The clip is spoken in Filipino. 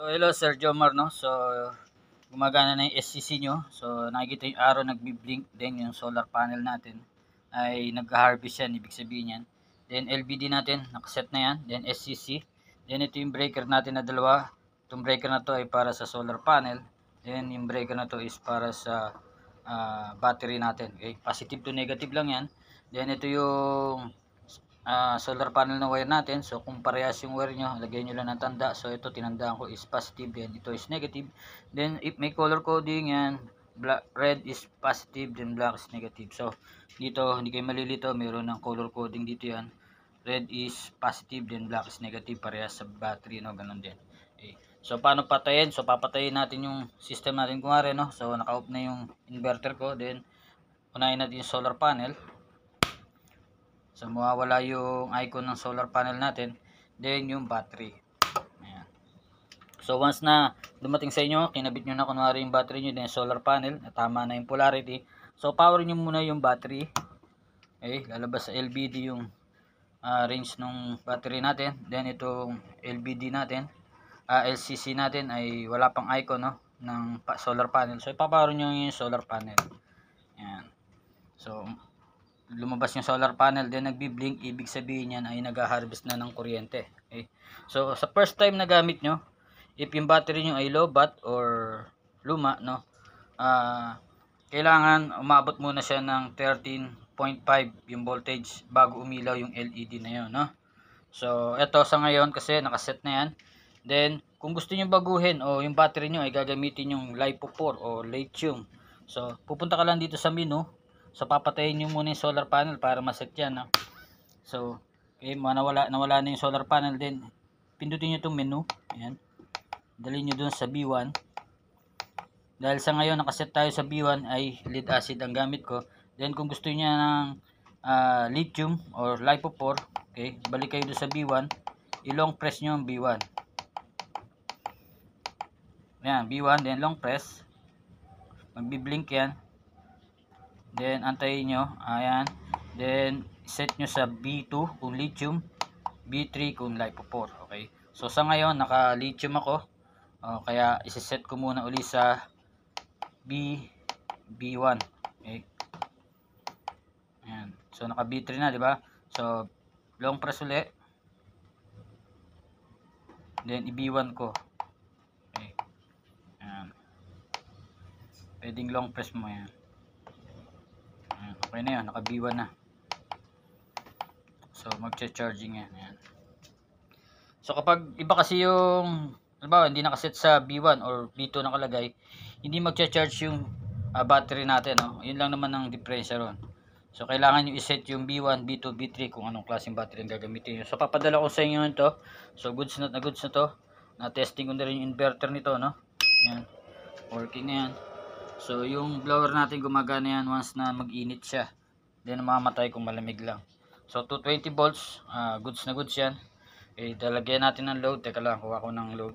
So hello Sir Jomar, no? So gumagana na yung SCC nyo. So nakikita yung araw nagbi-blink din yung solar panel natin ay nag-harvest yan, ibig sabihin yan. Then LBD natin, nakaset na yan. Then SCC. Then ito yung breaker natin na dalawa. Itong breaker na to ay para sa solar panel. Then yung breaker na to is para sa battery natin. Okay? Positive to negative lang yan. Then ito yung solar panel na wire natin. So kung parehas yung wire nyo, lagay nyo lang ng tanda. So ito tinandaan ko is positive, then ito is negative. Then if may color coding yan, black, red is positive, then black is negative. So dito hindi kayo malilito, mayroon ng color coding dito yan. Red is positive, then black is negative, parehas sa battery, no? Ganun din. Okay. So paano patayin? So papatayin natin yung system natin kunwari, no? So naka-off na yung inverter ko, then unahin natin yung solar panel. So mawawala yung icon ng solar panel natin, then yung battery. Ayan. So once na dumating sa inyo, kinabit nyo na kunwari yung battery nyo, then solar panel, tama na yung polarity. So power nyo muna yung battery. Okay, lalabas sa LBD yung range ng battery natin. Then itong LBD natin, LCC natin ay wala pang icon, no, ng solar panel. So ipapower nyo yung solar panel. Ayan. So lumabas yung solar panel, then nagbi-blink, ibig sabihin yan ay nag-harvest na ng kuryente. Okay? So sa first time na gamit nyo, if yung battery nyo ay low bat or luma, no, kailangan umabot muna siya ng 13.5 yung voltage bago umilaw yung LED na yun, no. So eto sa ngayon kasi nakaset na yan. Then kung gusto nyo baguhin o yung battery nyo ay gagamitin yung LiPo4 o lithium, so pupunta ka lang dito sa menu. So papatayin nyo muna yung solar panel para maset yan, no? So okay, nawala na yung solar panel, din pindutin nyo itong menu. Ayan, dalhin nyo dun sa B1. Dahil sa ngayon nakaset tayo sa B1 ay lead acid ang gamit ko. Then kung gusto niya ng lithium or LiPo4, okay, balik kayo dun sa B1, i-long press nyo ang B1. Ayan, B1, then long press, magbi-blink yan. Then antayin nyo, ayan. Then set nyo sa B2 kung lithium, B3 kung LiPo4. Okay, so sa ngayon naka lithium ako, kaya isiset ko muna uli sa B1. Okay, ayan. So naka B3 na, di ba? So long press uli, then i-B1 ko. Okay, ayan. Pwedeng long press mo yan. Okay na yun, naka B1 na. So magcha-charging yan. Ayan. So kapag iba kasi yung, halimbawa hindi nakaset sa B1 or B2 nakalagay, hindi magcha-charge yung battery natin, no? Yun lang naman ang diferensya ron. So kailangan nyo iset yung B1, B2, B3 kung anong klaseng battery ang gagamitin nyo. So papadala ko sa inyo ito. So goods na to. Na-testing ko na rin yung inverter nito, no? Ayan. Working na yan. So yung blower natin gumagana yan once na mag-init siya. Then mamamatay kung malamig lang. So 220 volts, goods na goods yan. Okay, talagyan natin ng load. Teka lang, kuha ko ng load.